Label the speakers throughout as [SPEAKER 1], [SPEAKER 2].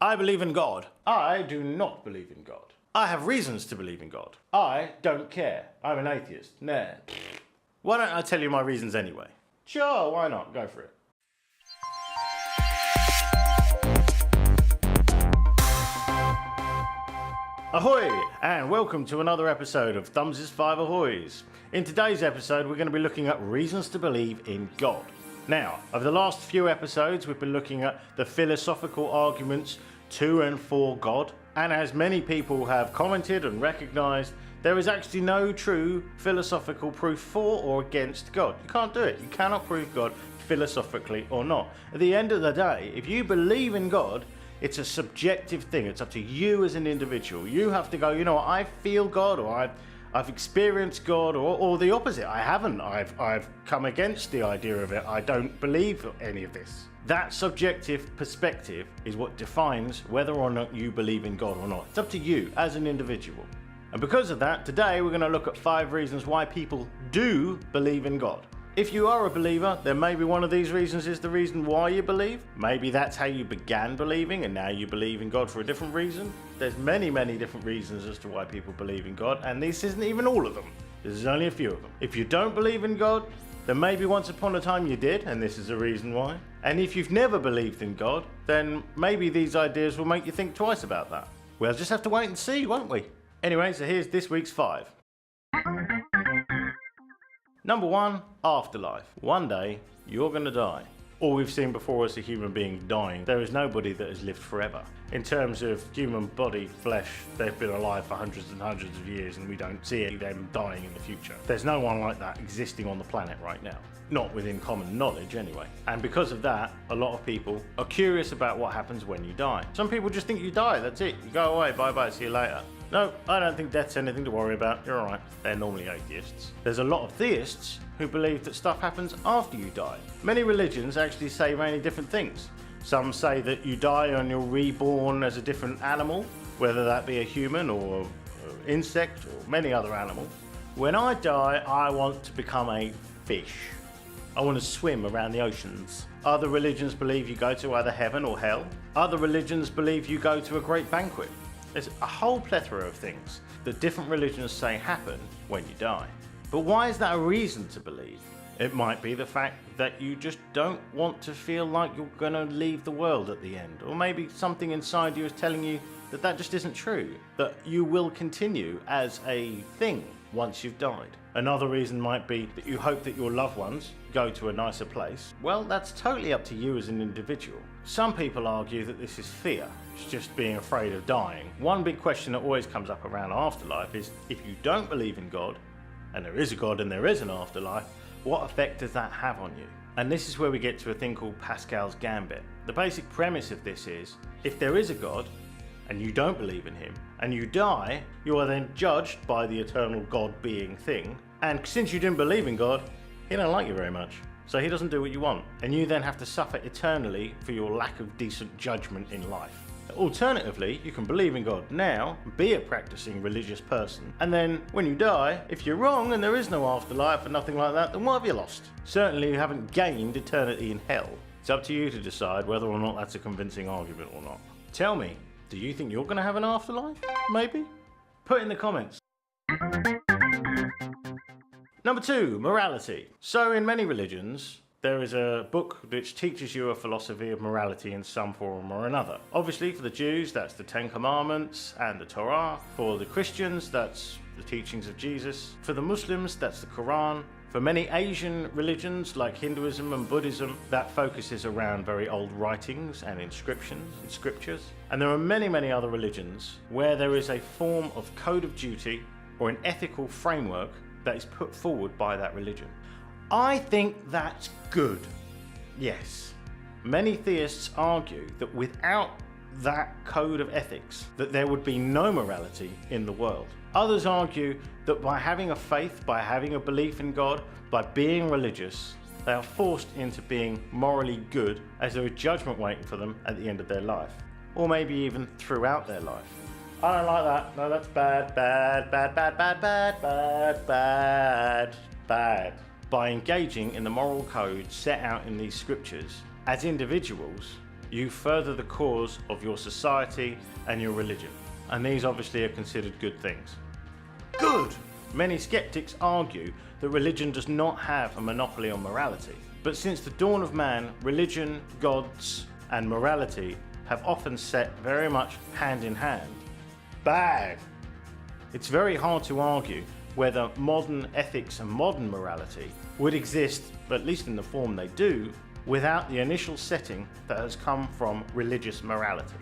[SPEAKER 1] I believe in God. I do not believe in God. I have reasons to believe in God. I don't care. I'm an atheist. Nah. Why don't I tell you my reasons anyway? Sure, why not? Go for it. Ahoy, and welcome to another episode of Thumbs Ahoys. In today's episode, we're going to be looking at reasons to believe in God. Now, over the last few episodes, we've been looking at the philosophical arguments to and for God. And as many people have commented and recognised, there is actually no true philosophical proof for or against God. You can't do it. You cannot prove God philosophically or not. At the end of the day, if you believe in God, it's a subjective thing. It's up to you as an individual. You have to go, you know what, I feel God, or I've experienced God, or the opposite. I haven't. I've come against the idea of it. I don't believe any of this. That subjective perspective is what defines whether or not you believe in God or not. It's up to you as an individual. And because of that, today we're going to look at 5 reasons why people do believe in God. If you are a believer, then maybe one of these reasons is the reason why you believe. Maybe that's how you began believing and now you believe in God for a different reason. There's many different reasons as to why people believe in God, and this isn't even all of them. This is only a few of them. If you don't believe in God, then maybe once upon a time you did, and this is a reason why. And if you've never believed in God, then maybe these ideas will make you think twice about that. We'll just have to wait and see, won't we? Anyway, so here's this week's 5. Number 1, afterlife. One day, you're going to die. All we've seen before us a human being dying. There is nobody that has lived forever. In terms of human body, flesh, they've been alive for hundreds and hundreds of years, and we don't see them dying in the future. There's no one like that existing on the planet right now. Not within common knowledge anyway. And because of that, a lot of people are curious about what happens when you die. Some people just think you die, that's it. You go away, bye-bye, see you later. No, I don't think death's anything to worry about. You're alright. They're normally atheists. There's a lot of theists who believe that stuff happens after you die. Many religions actually say many different things. Some say that you die and you're reborn as a different animal, whether that be a human or insect or many other animals. When I die, I want to become a fish. I want to swim around the oceans. Other religions believe you go to either heaven or hell. Other religions believe you go to a great banquet. There's a whole plethora of things that different religions say happen when you die. But why is that a reason to believe? It might be the fact that you just don't want to feel like you're going to leave the world at the end. Or maybe something inside you is telling you that that just isn't true. That you will continue as a thing once you've died. Another reason might be that you hope that your loved ones go to a nicer place. Well, that's totally up to you as an individual. Some people argue that this is fear. It's just being afraid of dying. One big question that always comes up around afterlife is, if you don't believe in God, and there is a God and there is an afterlife, what effect does that have on you? And this is where we get to a thing called Pascal's Gambit. The basic premise of this is, if there is a God, and you don't believe in him, and you die, you are then judged by the eternal God being thing, and since you didn't believe in God, he don't like you very much. So he doesn't do what you want, and you then have to suffer eternally for your lack of decent judgment in life. Alternatively, you can believe in God now, be a practicing religious person, and then when you die, if you're wrong and there is no afterlife and nothing like that, then what have you lost? Certainly you haven't gained eternity in hell. It's up to you to decide whether or not that's a convincing argument or not. Tell me, do you think you're going to have an afterlife? Maybe? Put in the comments. Number 2, morality. So in many religions, there is a book which teaches you a philosophy of morality in some form or another. Obviously for the Jews, that's the 10 Commandments and the Torah. For the Christians, that's the teachings of Jesus. For the Muslims, that's the Quran. For many Asian religions like Hinduism and Buddhism, that focuses around very old writings and inscriptions and scriptures. And there are many other religions where there is a form of code of duty or an ethical framework that is put forward by that religion. I think that's good. Yes. Many theists argue that without that code of ethics, that there would be no morality in the world. Others argue that by having a faith, by having a belief in God, by being religious, they are forced into being morally good as there is judgment waiting for them at the end of their life. Or maybe even throughout their life. I don't like that. No, that's bad, bad, bad, bad, bad, bad, bad, bad, bad. By engaging in the moral code set out in these scriptures, as individuals, you further the cause of your society and your religion. And these obviously are considered good things. Good! Many skeptics argue that religion does not have a monopoly on morality. But since the dawn of man, religion, gods, and morality have often sat very much hand in hand. Bad! It's very hard to argue whether modern ethics and modern morality would exist, at least in the form they do, without the initial setting that has come from religious morality.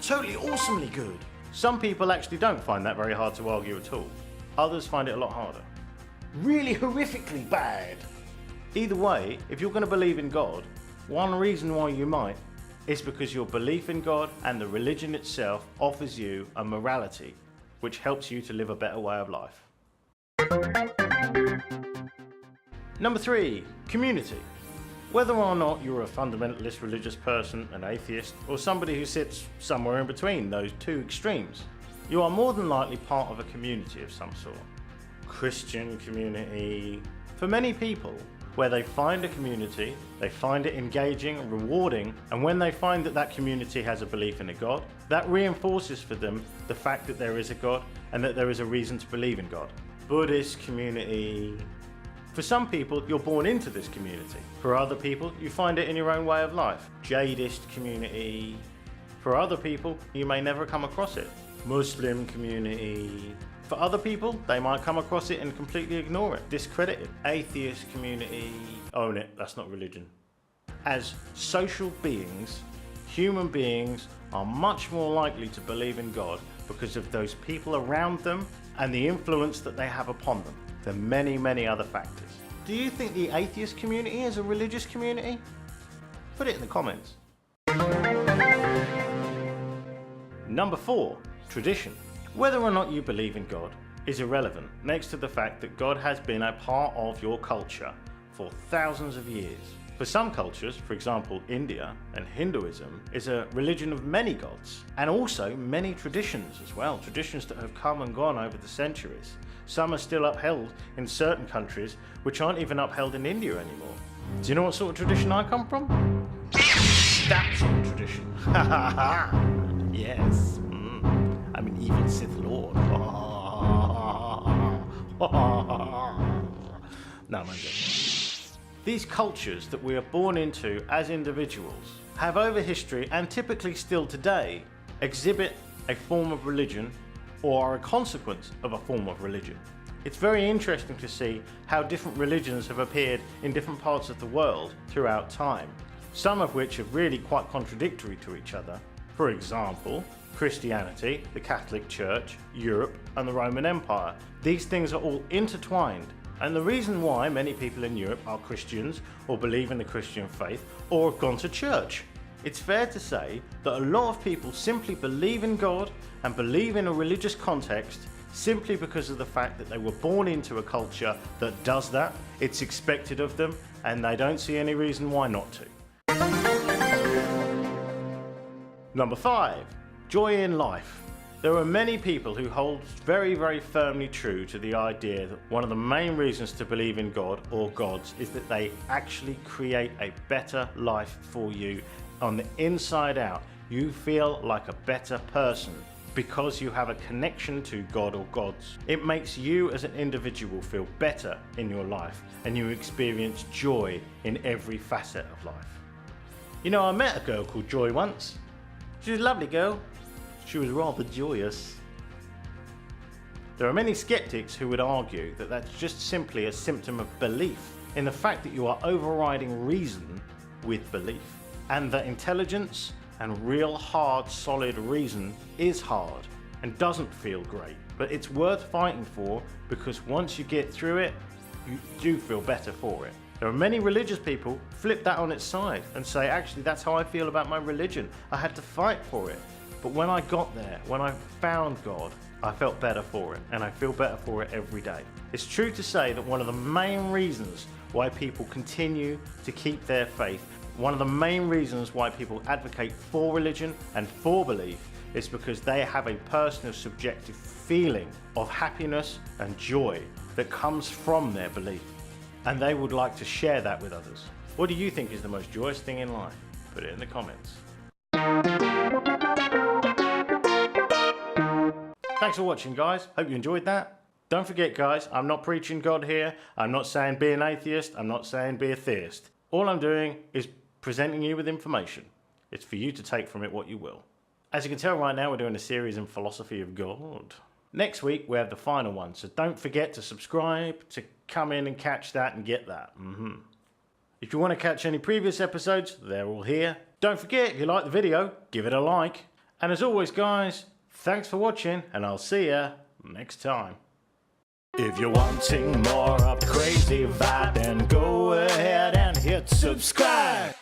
[SPEAKER 1] Totally awesomely good! Some people actually don't find that very hard to argue at all. Others find it a lot harder. Really horrifically bad! Either way, if you're going to believe in God, one reason why you might is because your belief in God and the religion itself offers you a morality which helps you to live a better way of life. Number 3, community. Whether or not you're a fundamentalist religious person, an atheist, or somebody who sits somewhere in between those two extremes, you are more than likely part of a community of some sort. Christian community. For many people, where they find a community, they find it engaging and rewarding, and when they find that that community has a belief in a God, that reinforces for them the fact that there is a God and that there is a reason to believe in God. Buddhist community. For some people, you're born into this community. For other people, you find it in your own way of life. Jadist community. For other people, you may never come across it. Muslim community. For other people, they might come across it and completely ignore it, discredit it. Atheist community. Own it, that's not religion. As social beings, human beings are much more likely to believe in God because of those people around them and the influence that they have upon them than many, many other factors. Do you think the atheist community is a religious community? Put it in the comments. Number 4, tradition. Whether or not you believe in God is irrelevant next to the fact that God has been a part of your culture for thousands of years. For some cultures, for example India and Hinduism, is a religion of many gods and also many traditions as well, traditions that have come and gone over the centuries. Some are still upheld in certain countries which aren't even upheld in India anymore. Do you know what sort of tradition I come from? That sort of tradition. Yes. I'm an evil Sith Lord. No, I'm joking. These cultures that we are born into as individuals have over history and typically still today exhibit a form of religion or are a consequence of a form of religion. It's very interesting to see how different religions have appeared in different parts of the world throughout time, some of which are really quite contradictory to each other. For example, Christianity, the Catholic Church, Europe, and the Roman Empire. These things are all intertwined, and the reason why many people in Europe are Christians or believe in the Christian faith or have gone to church. It's fair to say that a lot of people simply believe in God and believe in a religious context simply because of the fact that they were born into a culture that does that, it's expected of them, and they don't see any reason why not to. Number 5. Joy in life. There are many people who hold very, very firmly true to the idea that one of the main reasons to believe in God or gods is that they actually create a better life for you. On the inside out, you feel like a better person because you have a connection to God or gods. It makes you as an individual feel better in your life and you experience joy in every facet of life. You know, I met a girl called Joy once. She was a lovely girl. She was rather joyous. There are many skeptics who would argue that that's just simply a symptom of belief in the fact that you are overriding reason with belief, and that intelligence and real hard solid reason is hard and doesn't feel great, but it's worth fighting for because once you get through it, you do feel better for it. There are many religious people flip that on its side and say, actually that's how I feel about my religion. I had to fight for it. But when I got there, when I found God, I felt better for it, and I feel better for it every day. It's true to say that one of the main reasons why people continue to keep their faith, one of the main reasons why people advocate for religion and for belief is because they have a personal subjective feeling of happiness and joy that comes from their belief, and they would like to share that with others. What do you think is the most joyous thing in life? Put it in the comments. Thanks for watching, guys. Hope you enjoyed that. Don't forget, guys, I'm not preaching God here. I'm not saying be an atheist. I'm not saying be a theist. All I'm doing is presenting you with information. It's for you to take from it what you will. As you can tell right now, we're doing a series in philosophy of God. Next week, we have the final one, so don't forget to subscribe to come in and catch that and get that. If you want to catch any previous episodes, they're all here. Don't forget, if you like the video, give it a like. And as always, guys, thanks for watching, and I'll see ya next time. If you're wanting more of the crazy vibe, then go ahead and hit subscribe.